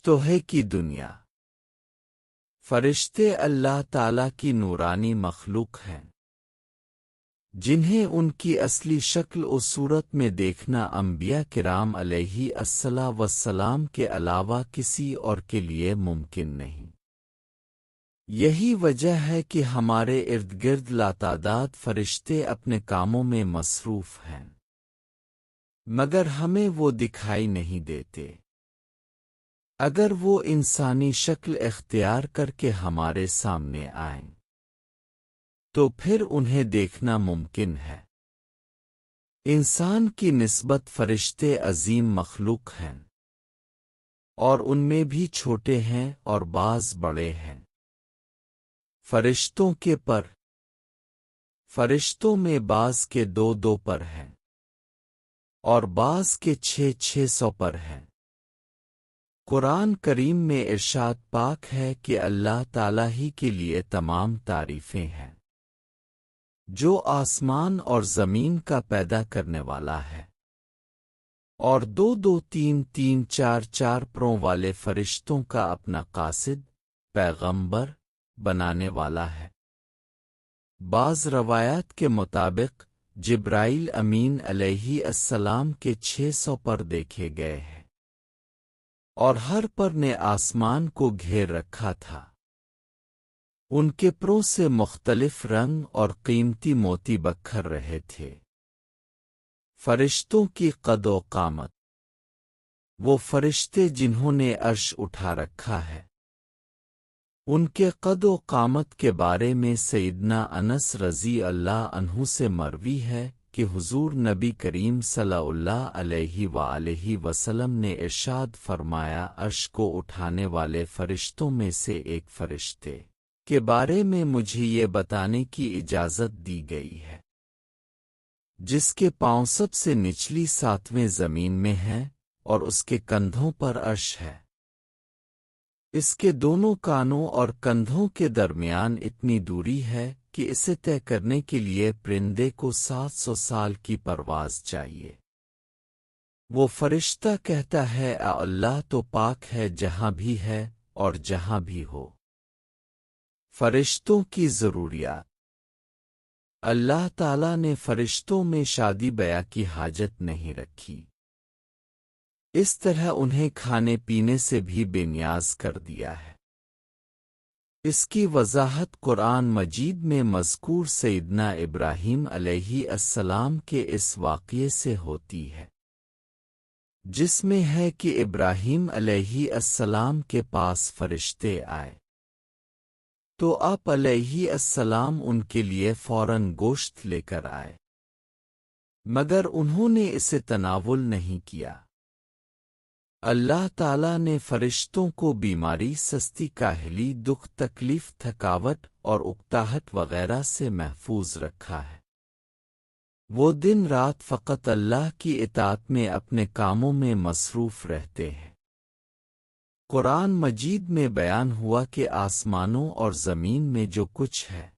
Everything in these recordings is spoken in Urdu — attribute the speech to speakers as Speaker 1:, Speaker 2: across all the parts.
Speaker 1: فرشتوں کی دنیا۔ فرشتے اللہ تعالیٰ کی نورانی مخلوق ہیں، جنہیں ان کی اصلی شکل و صورت میں دیکھنا انبیاء کرام علیہ السلام کے علاوہ کسی اور کے لیے ممکن نہیں۔ یہی وجہ ہے کہ ہمارے ارد گرد لاتعداد فرشتے اپنے کاموں میں مصروف ہیں، مگر ہمیں وہ دکھائی نہیں دیتے۔ اگر وہ انسانی شکل اختیار کر کے ہمارے سامنے آئیں تو پھر انہیں دیکھنا ممکن ہے۔ انسان کی نسبت فرشتے عظیم مخلوق ہیں، اور ان میں بھی چھوٹے ہیں اور بعض بڑے ہیں۔ فرشتوں کے پر، فرشتوں میں بعض کے 2 پر ہیں اور بعض کے 600 پر ہیں۔ قرآن کریم میں ارشاد پاک ہے کہ اللہ تعالیٰ ہی کے لیے تمام تعریفیں ہیں، جو آسمان اور زمین کا پیدا کرنے والا ہے، اور 2 3 4 پروں والے فرشتوں کا اپنا قاصد، پیغمبر بنانے والا ہے۔ بعض روایات کے مطابق جبرائیل امین علیہ السلام کے 600 پر دیکھے گئے ہیں، اور ہر پر نے آسمان کو گھیر رکھا تھا۔ ان کے پروں سے مختلف رنگ اور قیمتی موتی بکھر رہے تھے۔ فرشتوں کی قد و قامت۔ وہ فرشتے جنہوں نے عرش اٹھا رکھا ہے، ان کے قد و قامت کے بارے میں سیدنا انس رضی اللہ عنہ سے مروی ہے کہ حضور نبی کریم صلی اللہ علیہ وآلہ وسلم نے ارشاد فرمایا، عرش کو اٹھانے والے فرشتوں میں سے ایک فرشتے کے بارے میں مجھے یہ بتانے کی اجازت دی گئی ہے، جس کے پاؤں سب سے نچلی 7ویں زمین میں ہے اور اس کے کندھوں پر عرش ہے۔ اس کے دونوں کانوں اور کندھوں کے درمیان اتنی دوری ہے کہ اسے طے کرنے کے لیے پرندے کو 700 سال کی پرواز چاہیے۔ وہ فرشتہ کہتا ہے، اے اللہ تو پاک ہے جہاں بھی ہے اور جہاں بھی ہو۔ فرشتوں کی ضروریات۔ اللہ تعالیٰ نے فرشتوں میں شادی بیاہ کی حاجت نہیں رکھی، اس طرح انہیں کھانے پینے سے بھی بے نیاز کر دیا ہے۔ اس کی وضاحت قرآن مجید میں مذکور سیدنا ابراہیم علیہ السلام کے اس واقعے سے ہوتی ہے، جس میں ہے کہ ابراہیم علیہ السلام کے پاس فرشتے آئے تو آپ علیہ السلام ان کے لیے فوراً گوشت لے کر آئے، مگر انہوں نے اسے تناول نہیں کیا۔ اللہ تعالیٰ نے فرشتوں کو بیماری، سستی، کاہلی، دکھ، تکلیف، تھکاوٹ اور اکتاہٹ وغیرہ سے محفوظ رکھا ہے۔ وہ دن رات فقط اللہ کی اطاعت میں اپنے کاموں میں مصروف رہتے ہیں۔ قرآن مجید میں بیان ہوا کہ آسمانوں اور زمین میں جو کچھ ہے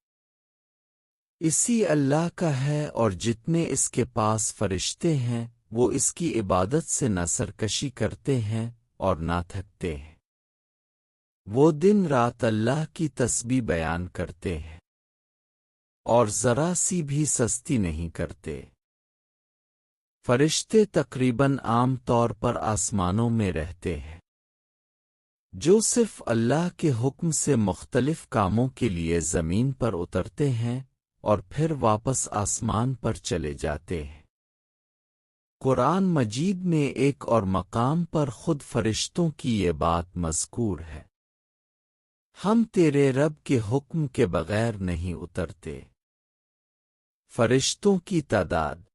Speaker 1: اسی اللہ کا ہے، اور جتنے اس کے پاس فرشتے ہیں وہ اس کی عبادت سے نہ سرکشی کرتے ہیں اور نہ تھکتے ہیں۔ وہ دن رات اللہ کی تسبیح بیان کرتے ہیں اور ذرا سی بھی سستی نہیں کرتے۔ فرشتے تقریباً عام طور پر آسمانوں میں رہتے ہیں، جو صرف اللہ کے حکم سے مختلف کاموں کے لیے زمین پر اترتے ہیں اور پھر واپس آسمان پر چلے جاتے ہیں۔ قرآن مجید میں ایک اور مقام پر خود فرشتوں کی یہ بات مذکور ہے، ہم تیرے رب کے حکم کے بغیر نہیں اترتے۔ فرشتوں کی تعداد۔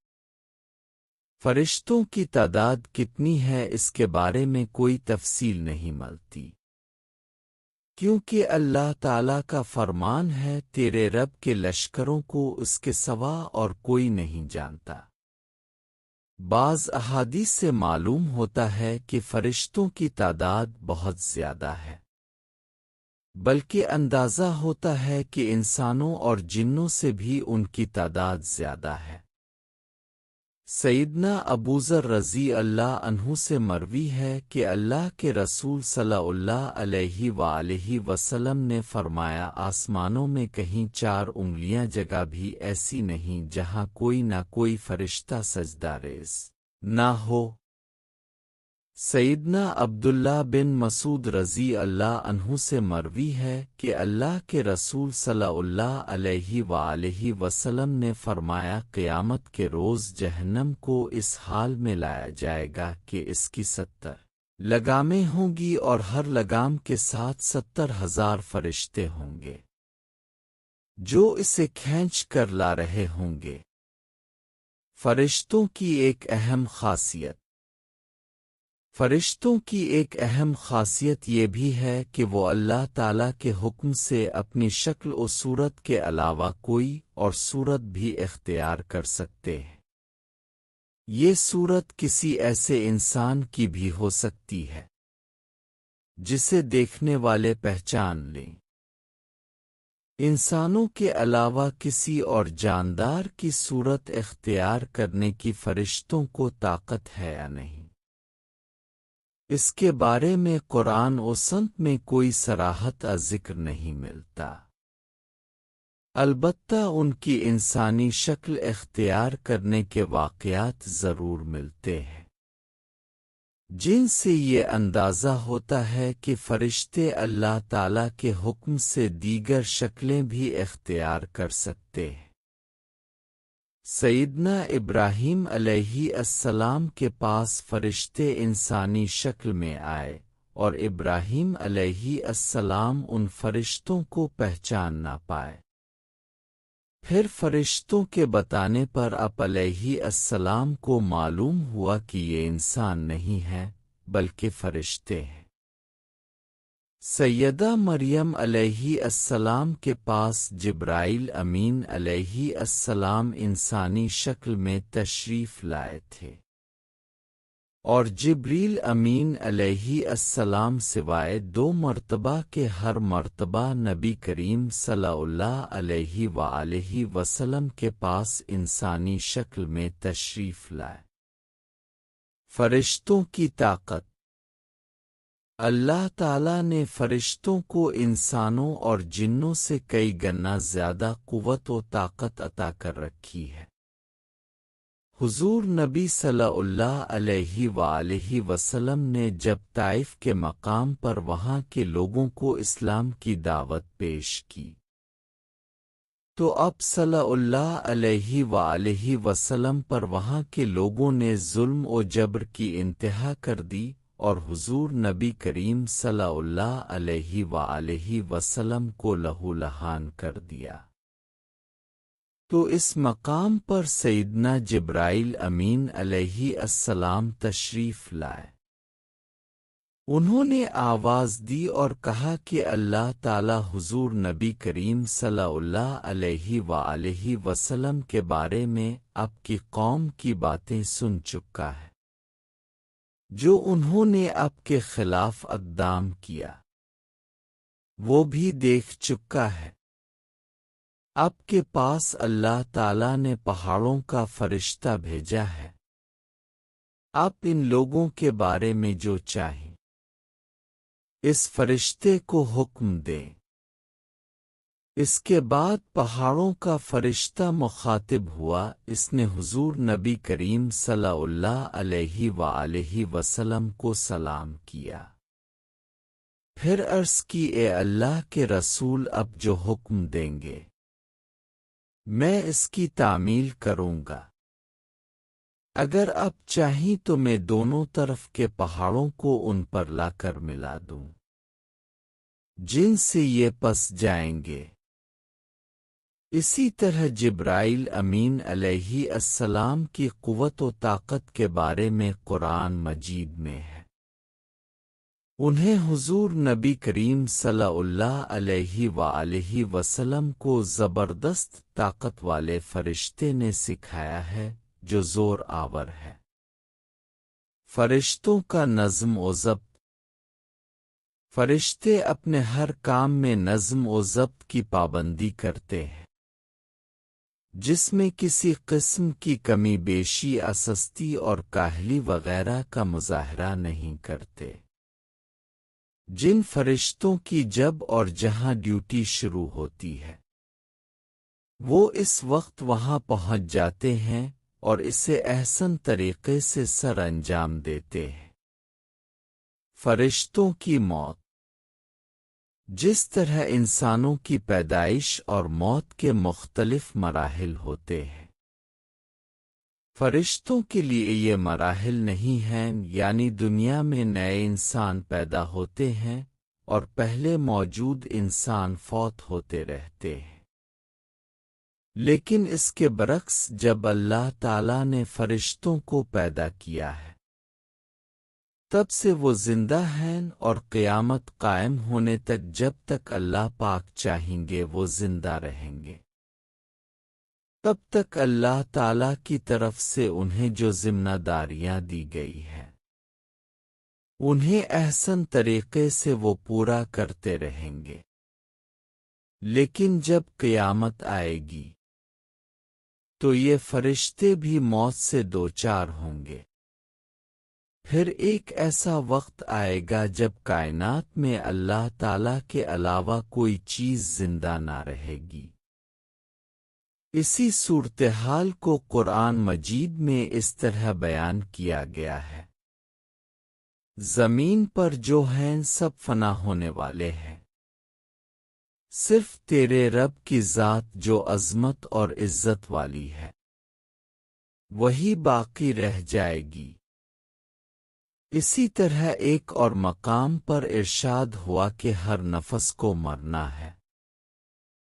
Speaker 1: فرشتوں کی تعداد کتنی ہے اس کے بارے میں کوئی تفصیل نہیں ملتی، کیونکہ اللہ تعالیٰ کا فرمان ہے، تیرے رب کے لشکروں کو اس کے سوا اور کوئی نہیں جانتا۔ بعض احادیث سے معلوم ہوتا ہے کہ فرشتوں کی تعداد بہت زیادہ ہے، بلکہ اندازہ ہوتا ہے کہ انسانوں اور جنوں سے بھی ان کی تعداد زیادہ ہے۔ سیدنا ابوذر رضی اللہ عنہ سے مروی ہے کہ اللہ کے رسول صلی اللہ علیہ وآلہ وسلم نے فرمایا، آسمانوں میں کہیں 4 انگلیاں جگہ بھی ایسی نہیں جہاں کوئی نہ کوئی فرشتہ سجدہ ریز نہ ہو۔ سیدنا عبداللہ بن مسعود رضی اللہ عنہ سے مروی ہے کہ اللہ کے رسول صلی اللہ علیہ وآلہ وسلم نے فرمایا، قیامت کے روز جہنم کو اس حال میں لایا جائے گا کہ اس کی 70 لگامیں ہوں گی اور ہر لگام کے ساتھ 70,000 فرشتے ہوں گے جو اسے کھینچ کر لا رہے ہوں گے۔ فرشتوں کی ایک اہم خاصیت فرشتوں کی ایک اہم خاصیت یہ بھی ہے کہ وہ اللہ تعالیٰ کے حکم سے اپنی شکل و صورت کے علاوہ کوئی اور صورت بھی اختیار کر سکتے ہیں۔ یہ صورت کسی ایسے انسان کی بھی ہو سکتی ہے جسے دیکھنے والے پہچان لیں۔ انسانوں کے علاوہ کسی اور جاندار کی صورت اختیار کرنے کی فرشتوں کو طاقت ہے یا نہیں، اس کے بارے میں قرآن و سنت میں کوئی صراحت ذکر نہیں ملتا۔ البتہ ان کی انسانی شکل اختیار کرنے کے واقعات ضرور ملتے ہیں، جن سے یہ اندازہ ہوتا ہے کہ فرشتے اللہ تعالیٰ کے حکم سے دیگر شکلیں بھی اختیار کر سکتے ہیں۔ سیدنا ابراہیم علیہ السلام کے پاس فرشتے انسانی شکل میں آئے اور ابراہیم علیہ السلام ان فرشتوں کو پہچان نہ پائے۔ پھر فرشتوں کے بتانے پر آپ علیہ السلام کو معلوم ہوا کہ یہ انسان نہیں ہے بلکہ فرشتے ہیں۔ سیدہ مریم علیہ السلام کے پاس جبرائیل امین علیہ السلام انسانی شکل میں تشریف لائے تھے، اور جبریل امین علیہ السلام سوائے 2 مرتبہ کے ہر مرتبہ نبی کریم صلی اللہ علیہ وآلہ وسلم کے پاس انسانی شکل میں تشریف لائے۔ فرشتوں کی طاقت اللہ تعالیٰ نے فرشتوں کو انسانوں اور جنوں سے کئی گنا زیادہ قوت و طاقت عطا کر رکھی ہے۔ حضور نبی صلی اللہ علیہ وآلہ وسلم نے جب طائف کے مقام پر وہاں کے لوگوں کو اسلام کی دعوت پیش کی تو آپ صلی اللہ علیہ وآلہ وسلم پر وہاں کے لوگوں نے ظلم و جبر کی انتہا کر دی، اور حضور نبی کریم صلی اللہ علیہ وآلہ وسلم کو لہو لہان کر دیا۔ تو اس مقام پر سیدنا جبرائیل امین علیہ السلام تشریف لائے۔ انہوں نے آواز دی اور کہا کہ اللہ تعالی حضور نبی کریم صلی اللہ علیہ وآلہ وسلم کے بارے میں آپ کی قوم کی باتیں سن چکا ہے، جو انہوں نے آپ کے خلاف اقدام کیا وہ بھی دیکھ چکا ہے۔ آپ کے پاس اللہ تعالیٰ نے پہاڑوں کا فرشتہ بھیجا ہے، آپ ان لوگوں کے بارے میں جو چاہیں اس فرشتے کو حکم دیں۔ اس کے بعد پہاڑوں کا فرشتہ مخاطب ہوا، اس نے حضور نبی کریم صلی اللہ علیہ وآلہ وسلم کو سلام کیا، پھر عرض کی، اے اللہ کے رسول، اب جو حکم دیں گے میں اس کی تعمیل کروں گا۔ اگر آپ چاہیں تو میں دونوں طرف کے پہاڑوں کو ان پر لا کر ملا دوں جن سے یہ پس جائیں گے۔ اسی طرح جبرائیل امین علیہ السلام کی قوت و طاقت کے بارے میں قرآن مجید میں ہے۔ انہیں حضور نبی کریم صلی اللہ علیہ وآلہ وسلم کو زبردست طاقت والے فرشتے نے سکھایا ہے جو زور آور ہے۔ فرشتوں کا نظم و ضبط۔ فرشتے اپنے ہر کام میں نظم و ضبط کی پابندی کرتے ہیں۔ جس میں کسی قسم کی کمی بیشی، اسستی اور کاہلی وغیرہ کا مظاہرہ نہیں کرتے۔ جن فرشتوں کی جب اور جہاں ڈیوٹی شروع ہوتی ہے وہ اس وقت وہاں پہنچ جاتے ہیں اور اسے احسن طریقے سے سر انجام دیتے ہیں۔ فرشتوں کی موت۔ جس طرح انسانوں کی پیدائش اور موت کے مختلف مراحل ہوتے ہیں، فرشتوں کے لیے یہ مراحل نہیں ہیں، یعنی دنیا میں نئے انسان پیدا ہوتے ہیں اور پہلے موجود انسان فوت ہوتے رہتے ہیں۔ لیکن اس کے برعکس جب اللہ تعالیٰ نے فرشتوں کو پیدا کیا ہے تب سے وہ زندہ ہیں اور قیامت قائم ہونے تک جب تک اللہ پاک چاہیں گے وہ زندہ رہیں گے۔ تب تک اللہ تعالیٰ کی طرف سے انہیں جو ذمہ داریاں دی گئی ہیں انہیں احسن طریقے سے وہ پورا کرتے رہیں گے۔ لیکن جب قیامت آئے گی تو یہ فرشتے بھی موت سے دوچار ہوں گے۔ پھر ایک ایسا وقت آئے گا جب کائنات میں اللہ تعالیٰ کے علاوہ کوئی چیز زندہ نہ رہے گی۔ اسی صورتحال کو قرآن مجید میں اس طرح بیان کیا گیا ہے: زمین پر جو ہیں سب فنا ہونے والے ہیں، صرف تیرے رب کی ذات جو عظمت اور عزت والی ہے وہی باقی رہ جائے گی۔ اسی طرح ایک اور مقام پر ارشاد ہوا کہ ہر نفس کو مرنا ہے۔